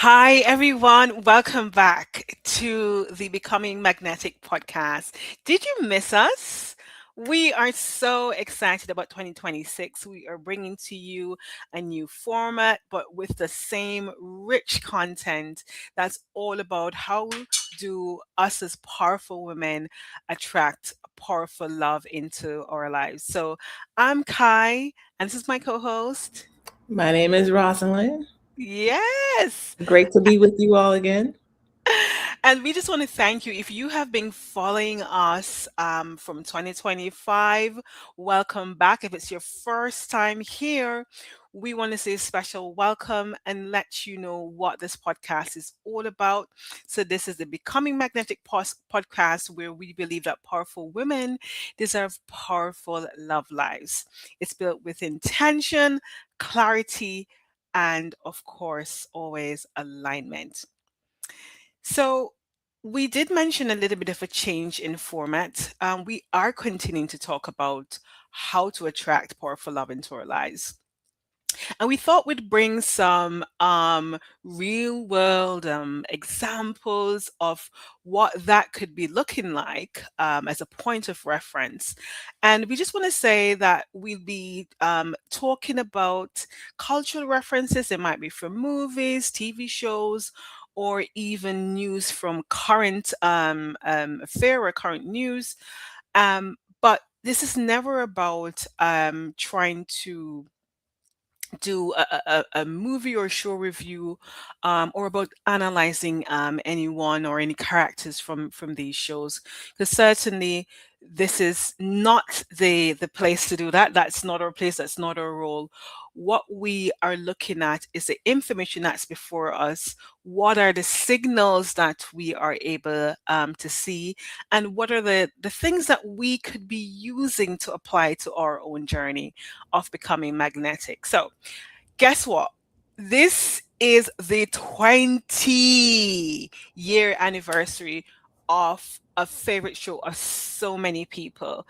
Hi, everyone. Welcome back to the Becoming Magnetic podcast. Did you miss us? We are so excited about 2026. We are bringing to you a new format, but with the same rich content that's all about how do us as powerful women attract powerful love into our lives. So I'm Kai, and this is my co host. My name is Rossalyn. Yes. Great to be with you all again. And we just want to thank you. If you have been following us from 2025, welcome back. If it's your first time here, we want to say a special welcome and let you know what this podcast is all about. So, this is the Becoming Magnetic podcast where we believe that powerful women deserve powerful love lives. It's built with intention, clarity, and of course, always alignment. So, we did mention a little bit of a change in format. We are continuing to talk about how to attract powerful love into our lives. And we thought we'd bring some real world examples of what that could be looking like as a point of reference. And we just want to say that we'll be talking about cultural references. It might be from movies, TV shows, or even news from current affair or current news. But this is never about trying to do a movie or show review or about analyzing anyone or any characters from these shows, because certainly this is not the place to do that. That's not our place, that's not our role. What we are looking at is the information that's before us. What are the signals that we are able to see, and what are the things that we could be using to apply to our own journey of becoming magnetic. So guess what? This is the 20-year anniversary of a favorite show of so many people.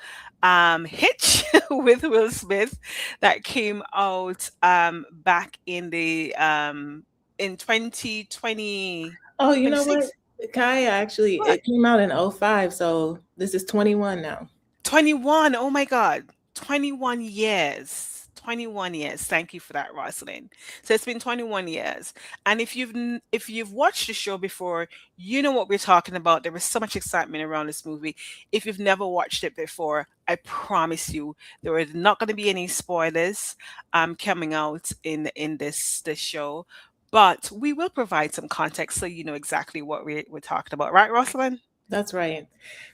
Hitch with Will Smith that came out back in 2020 Oh, you know what? 26. Kaya actually, What? it came out in '05, so this is 21 now. 21. Oh my God. 21 years. 21 years. Thank you for that, Rosalind. So it's been 21 years. And if you've watched the show before, you know what we're talking about. There was so much excitement around this movie. If you've never watched it before, I promise you there are not going to be any spoilers coming out in this show. But we will provide some context so you know exactly what we're talking about. Right, Rosalind? That's right.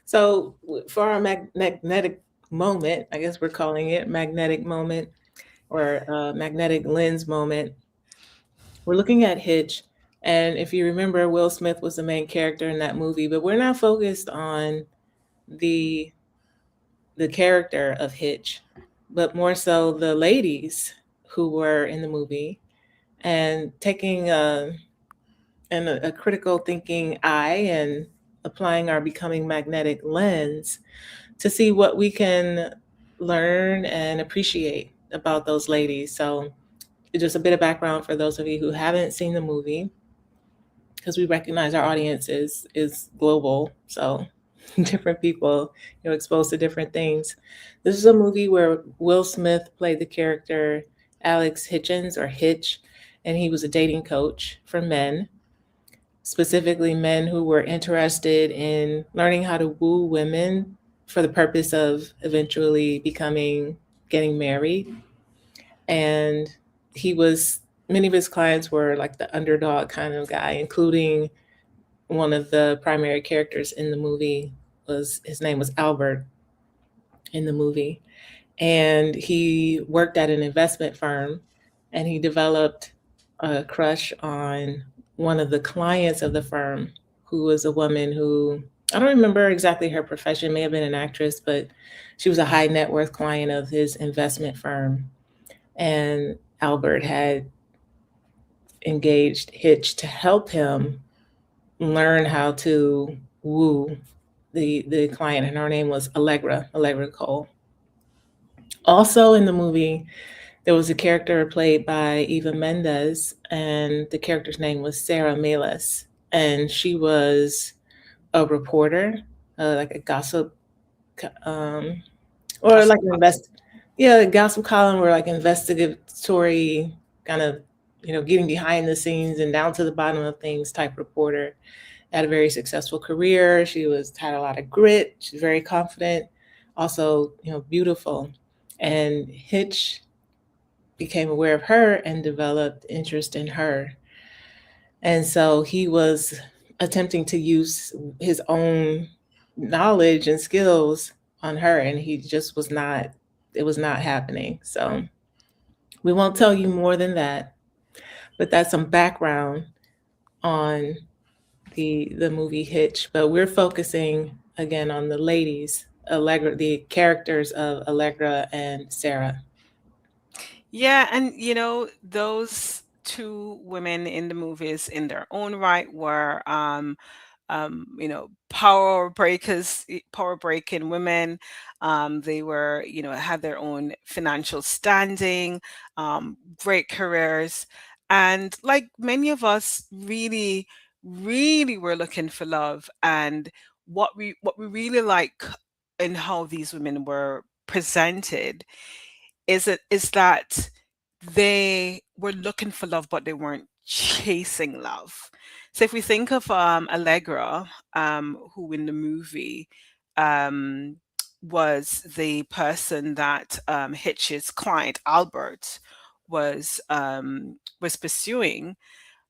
So for our magnetic moment, I guess we're calling it magnetic moment or magnetic lens moment, we're looking at Hitch. And if you remember, Will Smith was the main character in that movie, but we're not focused on the the character of Hitch, but more so the ladies who were in the movie and taking a critical thinking eye and applying our becoming magnetic lens to see what we can learn and appreciate about those ladies. So, just a bit of background for those of you who haven't seen the movie, because we recognize our audience is global. So, different people, exposed to different things. This is a movie where Will Smith played the character Alex Hitchens or Hitch, and he was a dating coach for men, specifically men who were interested in learning how to woo women for the purpose of eventually getting married. And he was, many of his clients were like the underdog kind of guy, including one of the primary characters in the movie was, his name was Albert in the movie. And he worked at an investment firm and he developed a crush on one of the clients of the firm, who was a woman who, I don't remember exactly her profession, may have been an actress, but she was a high net worth client of his investment firm. And Albert had engaged Hitch to help him learn how to woo the client, and her name was Allegra Cole. Also in the movie, There was a character played by Eva Mendes, and the character's name was Sarah Melas, and she was a reporter, like a gossip, um, or Gossip like an column. yeah, a gossip column, or like investigatory kind of, getting behind the scenes and down to the bottom of things type reporter. Had a very successful career. She was had a lot of grit. She's very confident, also, beautiful. And Hitch became aware of her and developed interest in her. And so he was attempting to use his own knowledge and skills on her, and he just was not, it was not happening. So we won't tell you more than that, but that's some background on the movie Hitch. But we're focusing again on the ladies, Allegra, the characters of Allegra and Sarah. Yeah, and those two women in the movies in their own right were power breaking women. They were, had their own financial standing, great careers. And like many of us really, really were looking for love. And what we really like in how these women were presented is that they were looking for love, but they weren't chasing love. So if we think of Allegra, who in the movie um, was the person that Hitch's client Albert was pursuing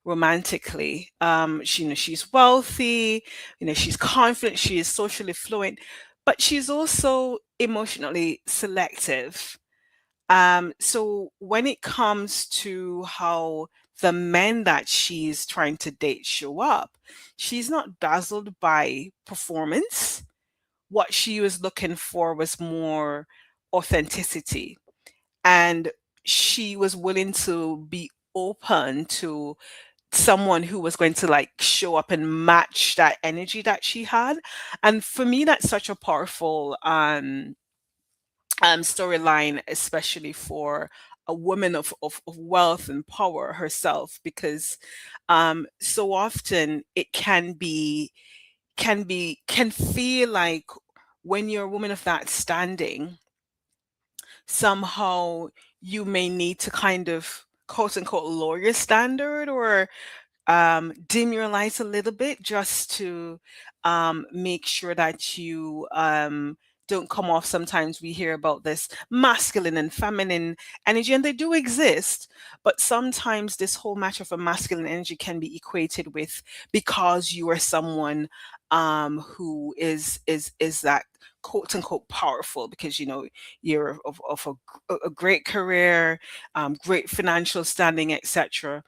romantically. She's wealthy, she's confident, she is socially fluent, but she's also emotionally selective. So when it comes to how the men that she's trying to date show up, she's not dazzled by performance. What she was looking for was more authenticity. And she was willing to be open to someone who was going to like show up and match that energy that she had. And for me, that's such a powerful storyline, especially for a woman of wealth and power herself, because so often it can feel like when you're a woman of that standing, somehow you may need to kind of quote unquote lower your standard or dim your lights a little bit just to make sure that you don't come off. Sometimes we hear about this masculine and feminine energy, and they do exist, but sometimes this whole matter of a masculine energy can be equated with because you are someone who is that quote unquote powerful because you're of a great career, great financial standing, etc.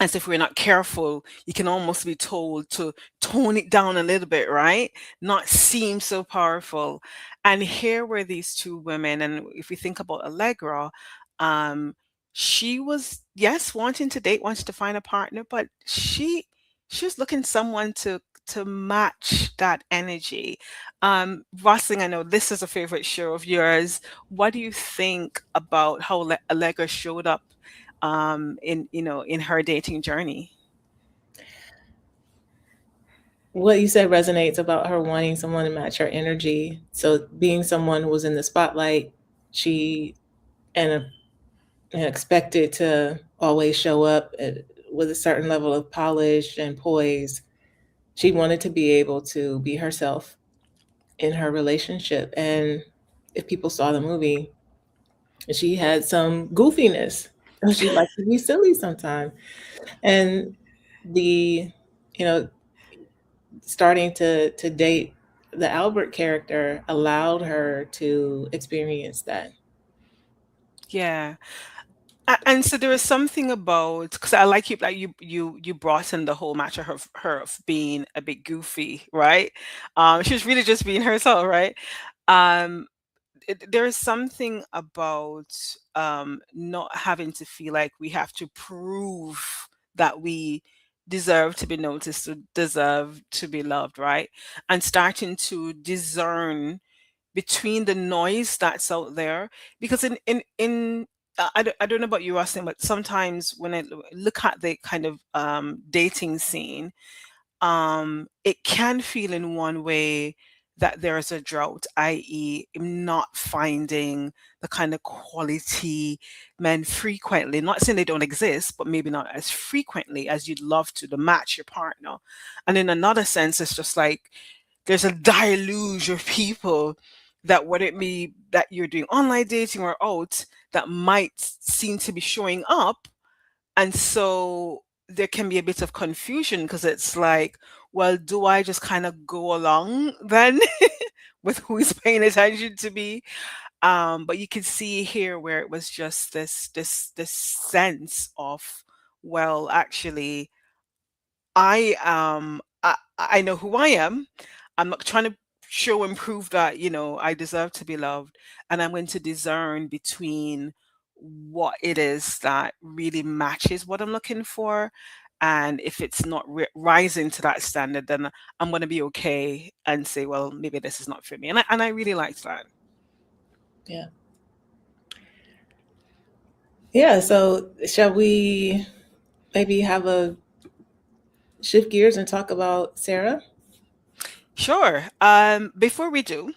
As if we're not careful, you can almost be told to tone it down a little bit, right? Not seem so powerful. And here were these two women, and if we think about Allegra, um, she was yes wanting to date, wanting to find a partner, but she was looking someone to match that energy. Rosling, I know this is a favorite show of yours. What do you think about how Allegra showed up in her dating journey? What you said resonates about her wanting someone to match her energy. So being someone who was in the spotlight, she and expected to always show up with a certain level of polish and poise. She wanted to be able to be herself in her relationship. And if people saw the movie, she had some goofiness. She liked to be silly sometimes. And the, you know, starting to date the Albert character allowed her to experience that. Yeah. And so there was something about because I like you brought in the whole matter of her of being a bit goofy, right? She was really just being herself, right? Um, there is something about not having to feel like we have to prove that we deserve to be noticed, to deserve to be loved, right? And starting to discern between the noise that's out there, because in I don't know about you, Austin, but sometimes when I look at the kind of dating scene, it can feel in one way that there is a drought, i.e., I'm not finding the kind of quality men frequently. Not saying they don't exist, but maybe not as frequently as you'd love to match your partner. And in another sense, it's just like there's a deluge of people that whether it be that you're doing online dating or out that might seem to be showing up, and so there can be a bit of confusion because it's like, well, do I just kind of go along then with who's paying attention to me? But you can see here where it was just this sense of, well, actually, I know who I am. I'm not trying to show and prove that, I deserve to be loved. And I'm going to discern between what it is that really matches what I'm looking for. And if it's not rising to that standard, then I'm going to be okay and say, well, maybe this is not for me. And I really liked that. Yeah. Yeah. So shall we maybe have a shift gears and talk about Sarah? Sure. Before we do,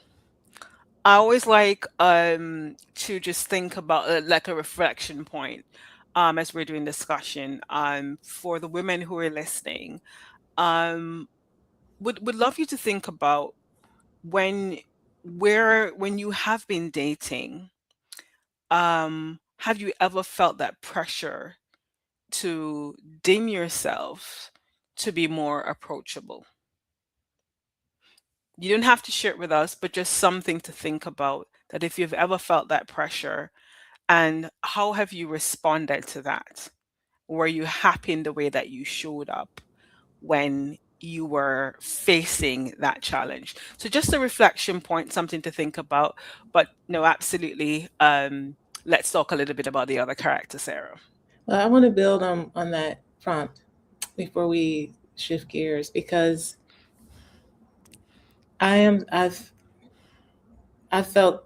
I always like to just think about like a reflection point as we're doing discussion for the women who are listening. Um would love you to think about when when you have been dating, have you ever felt that pressure to dim yourself to be more approachable? You don't have to share it with us, but just something to think about, that if you've ever felt that pressure, and how have you responded to that? Were you happy in the way that you showed up when you were facing that challenge? So just a reflection point, something to think about. But no, absolutely. Let's talk a little bit about the other character, Sarah. Well, I want to build on that prompt before we shift gears because I am I've felt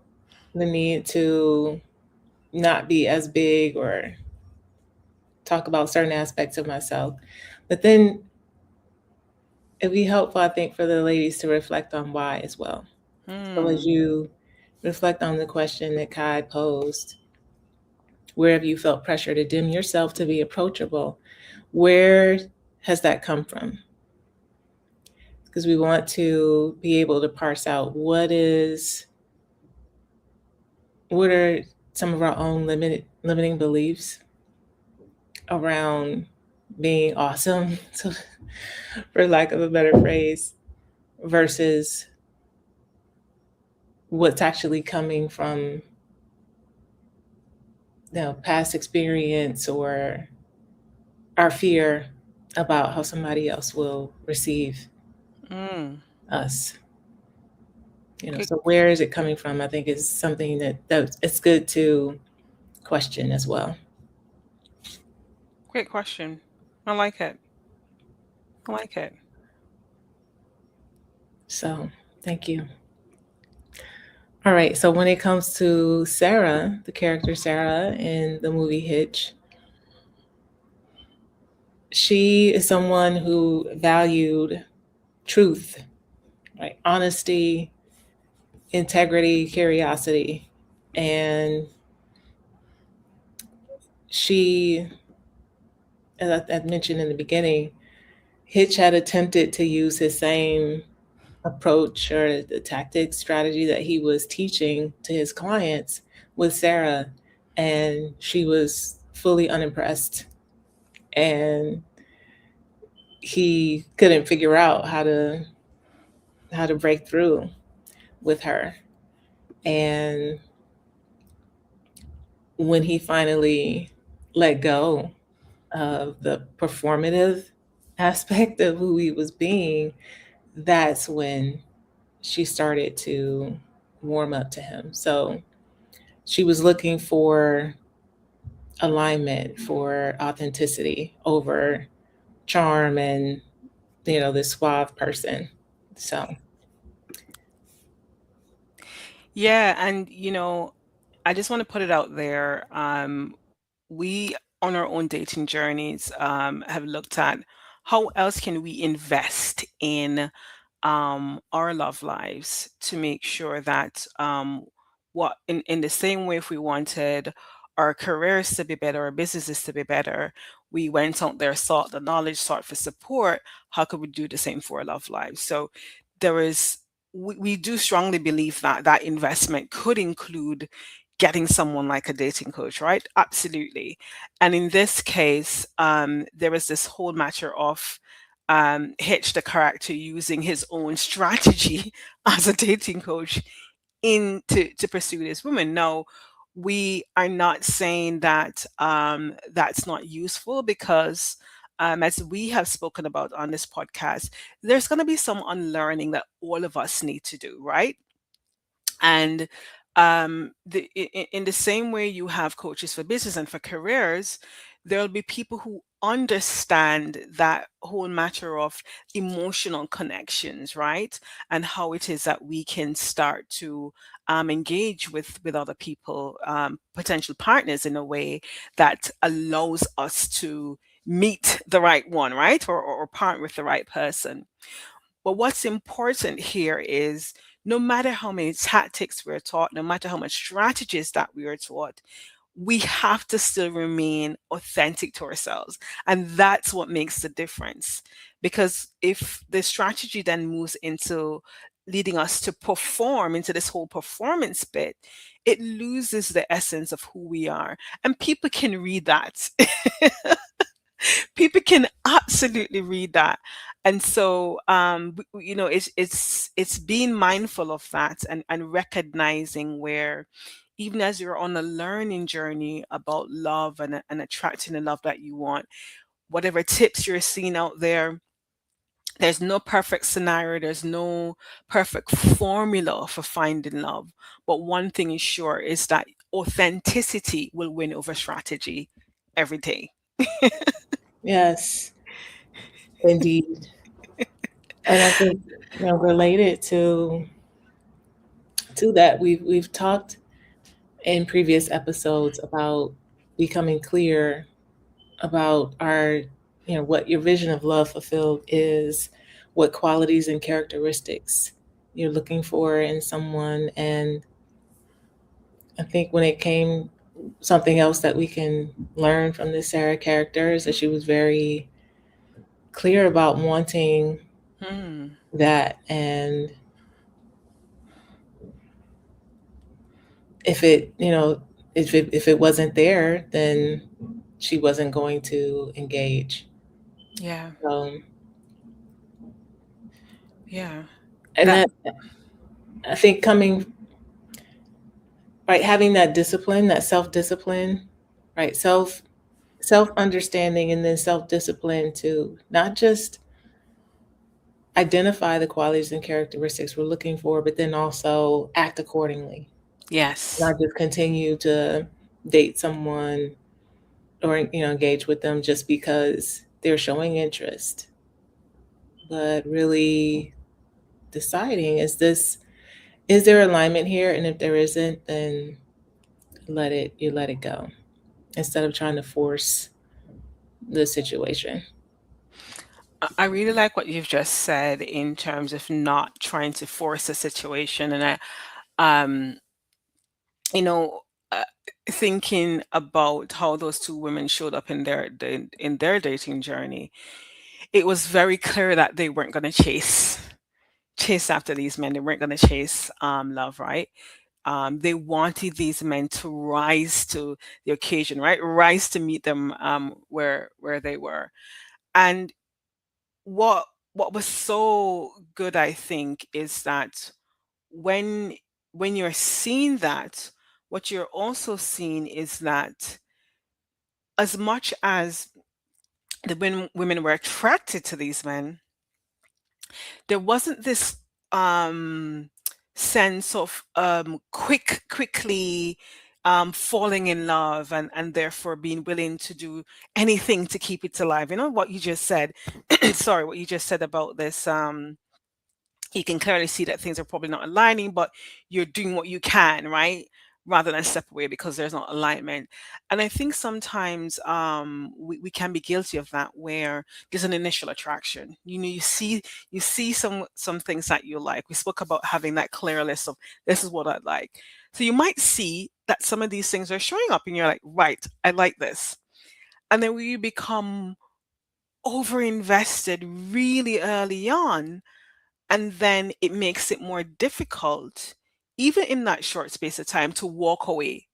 the need to not be as big or talk about certain aspects of myself. But then it'd be helpful, I think, for the ladies to reflect on why as well. So as Hmm. you reflect on the question that Kai posed, where have you felt pressure to dim yourself to be approachable? Where has that come from? Because we want to be able to parse out what are some of our own limiting beliefs around being awesome, so, for lack of a better phrase, versus what's actually coming from past experience or our fear about how somebody else will receive Mm. us. Good, So where is it coming from? I think is something that it's good to question as well. great question. I like it. I like it. So thank you. All right. So when it comes to Sarah, the character Sarah in the movie Hitch, she is someone who valued truth, right? Honesty, integrity, curiosity. And she, as I mentioned in the beginning, Hitch had attempted to use his same approach or the tactic strategy that he was teaching to his clients with Sarah, and she was fully unimpressed. And he couldn't figure out how to break through with her. And when he finally let go of the performative aspect of who he was being, that's when she started to warm up to him. So she was looking for alignment, for authenticity over charm and, this suave person. So, Yeah, and I just want to put it out there. We, on our own dating journeys, have looked at how else can we invest in our love lives to make sure that what in the same way if we wanted our careers to be better, our businesses to be better, we went out there, sought the knowledge, sought for support. How could we do the same for our love lives? So there is we do strongly believe that that investment could include getting someone like a dating coach, right? Absolutely. And in this case, there is this whole matter of Hitch, the character, using his own strategy as a dating coach in to pursue this woman. Now, we are not saying that that's not useful because, as we have spoken about on this podcast, there's going to be some unlearning that all of us need to do, right? And in the same way you have coaches for business and for careers, there'll be people who understand that whole matter of emotional connections, right? And how it is that we can start to engage with other people, potential partners, in a way that allows us to meet the right one, right? Or partner with the right person. But what's important here is no matter how many tactics we're taught, no matter how much strategies that we are taught, we have to still remain authentic to ourselves. And that's what makes the difference. Because if the strategy then moves into leading us to perform, into this whole performance bit, it loses the essence of who we are. And people can read that. People can absolutely read that. And so it's being mindful of that, and recognizing where, even as you're on a learning journey about love, and attracting the love that you want, whatever tips you're seeing out there, there's no perfect scenario, there's no perfect formula for finding love. But one thing is sure is that authenticity will win over strategy every day. Yes, indeed. And I think, related to that, we've talked in previous episodes about becoming clear about our, what your vision of love fulfilled is, what qualities and characteristics you're looking for in someone. And I think when it came, something else that we can learn from this Sarah character is that she was very clear about wanting Hmm. that. And if it, if it wasn't there, then she wasn't going to engage. Yeah. Um, Yeah. and That that, I think, coming, right, having that discipline, that self discipline, right, self understanding, and then self discipline to not just identify the qualities and characteristics we're looking for, but then also act accordingly. yes. Not just continue to date someone, or engage with them just because they're showing interest, but really deciding, is there alignment here? And if there isn't, then let it go, instead of trying to force the situation. I really like what you've just said in terms of not trying to force a situation. And um, you know, uh, thinking about how those two women showed up in in their dating journey, it was very clear that they weren't going to chase after these men. They weren't going to chase love, right? They wanted these men to rise to the occasion, right? Rise to meet them where they were. And what what was so good, I think, is that when you're seeing that, what you're also seeing is that as much as the women were attracted to these men, there wasn't this um sense of quickly falling in love, and therefore being willing to do anything to keep it alive. You know what you just said, sorry, what you just said about this, you can clearly see that things are probably not aligning, but you're doing what you can, right? rather than step away because there's not alignment. And I think sometimes we can be guilty of that, where there's an initial attraction. You know, you see some things that you like. We spoke about having that clear list of this is what I like. So you might see that some of these things are showing up and you're like, right, I like this. And then we become over invested really early on, and then it makes it more difficult, even in that short space of time, to walk away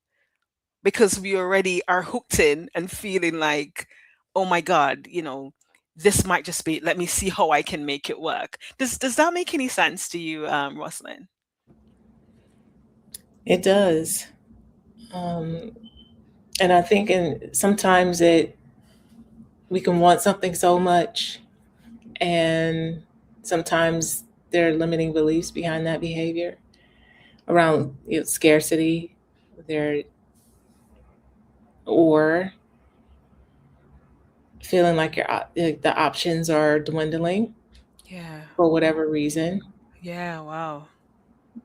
because we already are hooked in and feeling like, oh my God, this might just be, let me see how I can make it work. Does that make any sense to you, Rosalind? It does. Um, and I think sometimes we can want something so much, and sometimes there are limiting beliefs behind that behavior around, scarcity there, or feeling like the options are dwindling Yeah. for whatever reason. Yeah. Wow.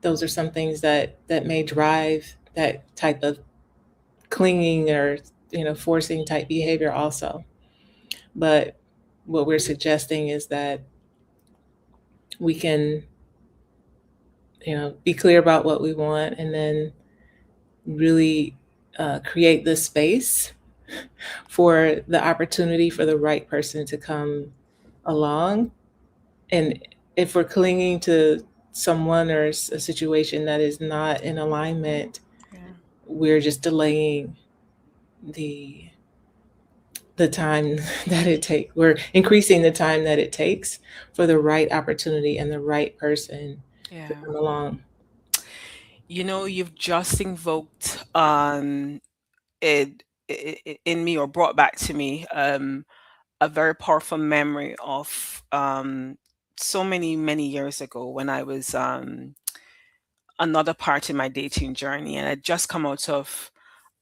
Those are some things that may drive that type of clinging, or forcing type behavior also. But what we're suggesting is that we can, be clear about what we want, and then really create the space for the opportunity for the right person to come along. And if we're clinging to someone or a situation that is not in alignment, Yeah. we're just delaying the the time that it takes. We're increasing the time that it takes for the right opportunity and the right person to Yeah. come along. You've just invoked in me, or brought back to me, a very powerful memory of so many years ago when I was another part in my dating journey, and I'd just come out of,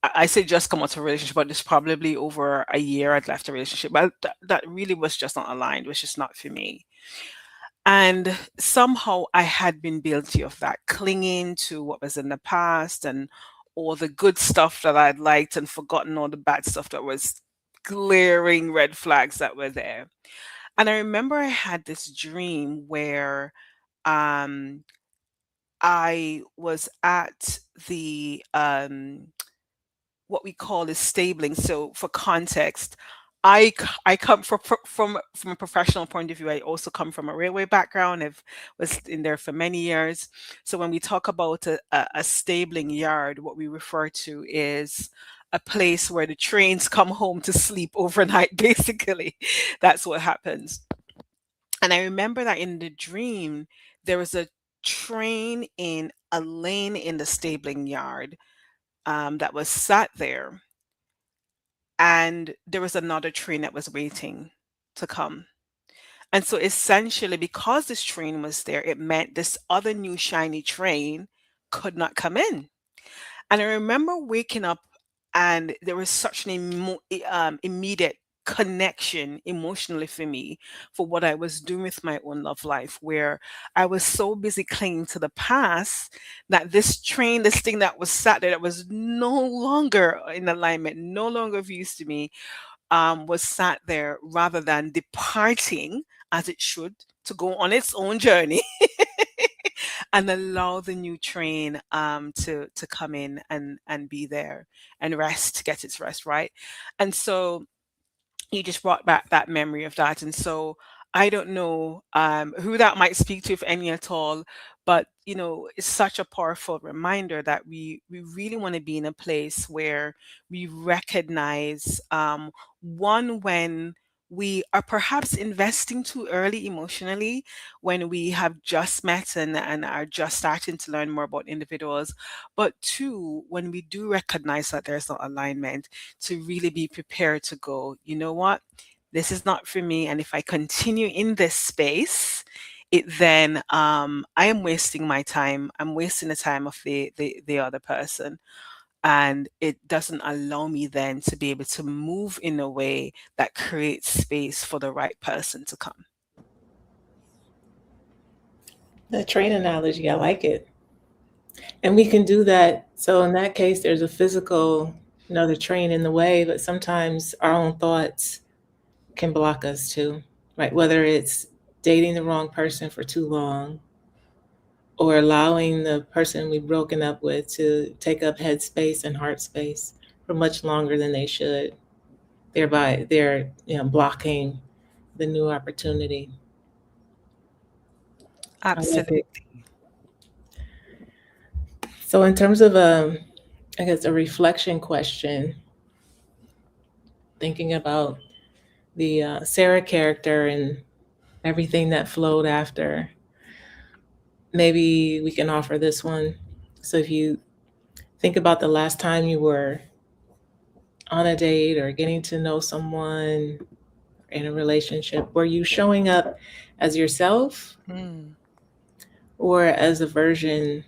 I say just come out of a relationship, but it's probably over a year I'd left a relationship, but that really was just not aligned. It was just not for me. And somehow I had been guilty of that, clinging to what was in the past and all the good stuff that I'd liked, and forgotten all the bad stuff that was glaring red flags that were there. And I remember I had this dream where um, I was at the what we call is stabling. So for context, I come from a professional point of view. I also come from a railway background. I've was in there for many years. So when we talk about a stabling yard, what we refer to is a place where the trains come home to sleep overnight. Basically, that's what happens. And I remember that in the dream, there was a train in a lane in the stabling yard that was sat there, and there was another train that was waiting to come. And so essentially, because this train was there, it meant this other new shiny train could not come in. And I remember waking up, and there was such an immediate connection emotionally for me for what I was doing with my own love life, where I was so busy clinging to the past that this train, this thing that was sat there, that was no longer in alignment, no longer of use to me, was sat there rather than departing as it should to go on its own journey and allow the new train to come in and be there and rest, get its rest, right? And so you just brought back that memory of that. And so I don't know who that might speak to, if any at all, but it's such a powerful reminder that we really want to be in a place where we recognize, one, when we are perhaps investing too early emotionally, when we have just met and are just starting to learn more about individuals, but two, when we do recognize that there's no alignment, to really be prepared to go, you know what? This is not for me. And if I continue in this space, it then I am wasting my time. I'm wasting the time of the other person. And it doesn't allow me then to be able to move in a way that creates space for the right person to come. The train analogy, I like it. And we can do that. So in that case, there's a physical, another train in the way, but sometimes our own thoughts can block us too, right? Whether it's dating the wrong person for too long or allowing the person we've broken up with to take up head space and heart space for much longer than they should. Thereby, they're blocking the new opportunity. I like it. Absolutely. So, in terms of I guess a reflection question, thinking about the Sarah character and everything that flowed after, maybe we can offer this one. So, if you think about the last time you were on a date or getting to know someone in a relationship, were you showing up as yourself Mm. or as a version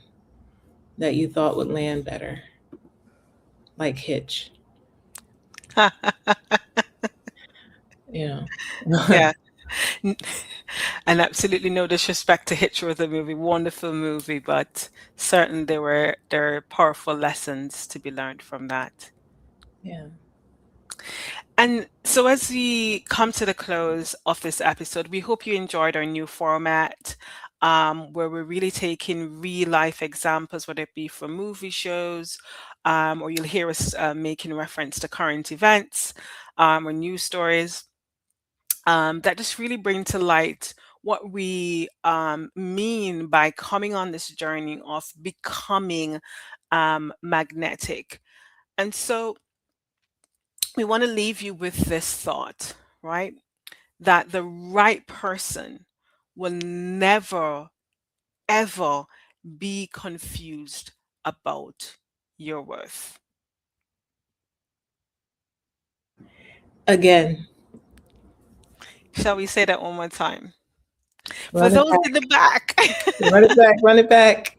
that you thought would land better, like Hitch? Yeah. Yeah. N- And absolutely no disrespect to Hitch with the movie, wonderful movie, but certainly there are powerful lessons to be learned from that. Yeah. And so, as we come to the close of this episode, we hope you enjoyed our new format, where we're really taking real life examples, whether it be from movie shows, or you'll hear us making reference to current events or news stories that just really bring to light what we mean by coming on this journey of becoming magnetic. And so, we want to leave you with this thought, right? That the right person will never, ever be confused about your worth. Again, Shall we say that one more time? For run it those back, in the back, run it back, run it back.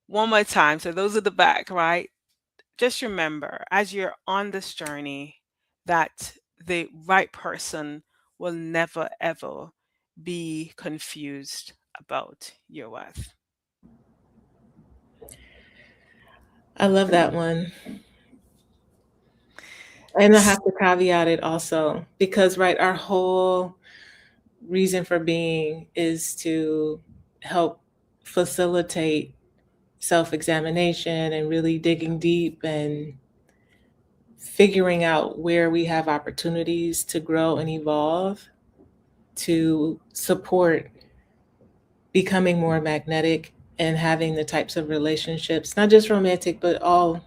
one more time. So, those at the back, right? Just remember as you're on this journey that the right person will never, ever be confused about your worth. I love that one. And I have to caveat it also because, right, our whole reason for being is to help facilitate self examination and really digging deep and figuring out where we have opportunities to grow and evolve to support becoming more magnetic and having the types of relationships, not just romantic, but all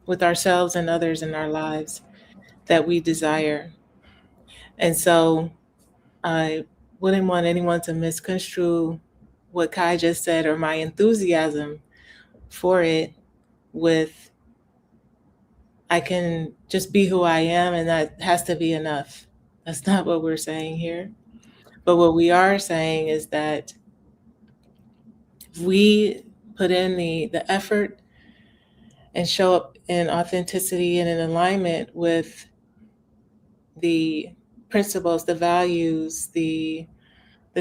with ourselves and others in our lives that we desire. And so I wouldn't want anyone to misconstrue what Kai just said or my enthusiasm for it with I can just be who I am and that has to be enough. That's not what we're saying here. But what we are saying is that we put in the effort and show up in authenticity and in alignment with the principles, the values, the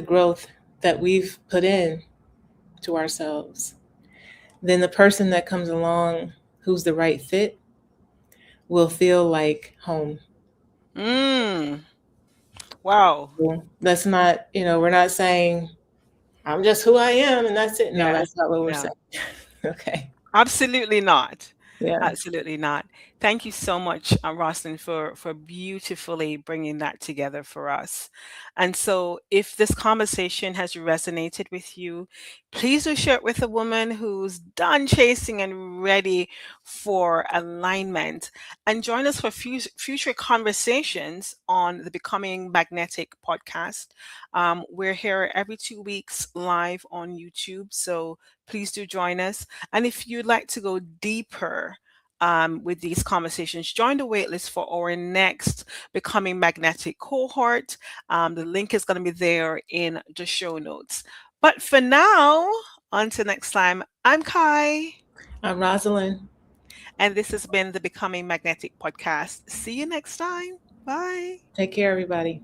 growth that we've put in to ourselves, then the person that comes along who's the right fit will feel like home. Mm, wow. So that's not, we're not saying I'm just who I am and that's it. No, Yeah. that's not what we're No. saying. Okay. Absolutely not. Yeah. Absolutely not. Thank you so much, Rosalind, for beautifully bringing that together for us. And so, if this conversation has resonated with you, please do share it with a woman who's done chasing and ready for alignment. And join us for future conversations on the Becoming Magnetic podcast. We're here every 2 weeks live on YouTube. So, please do join us. And if you'd like to go deeper with these conversations, join the waitlist for our next Becoming Magnetic cohort. The link is going to be there in the show notes. But for now, until next time, I'm Kai, I'm Rosalind. and this has been the Becoming Magnetic podcast. See you next time. Bye. Take care, everybody.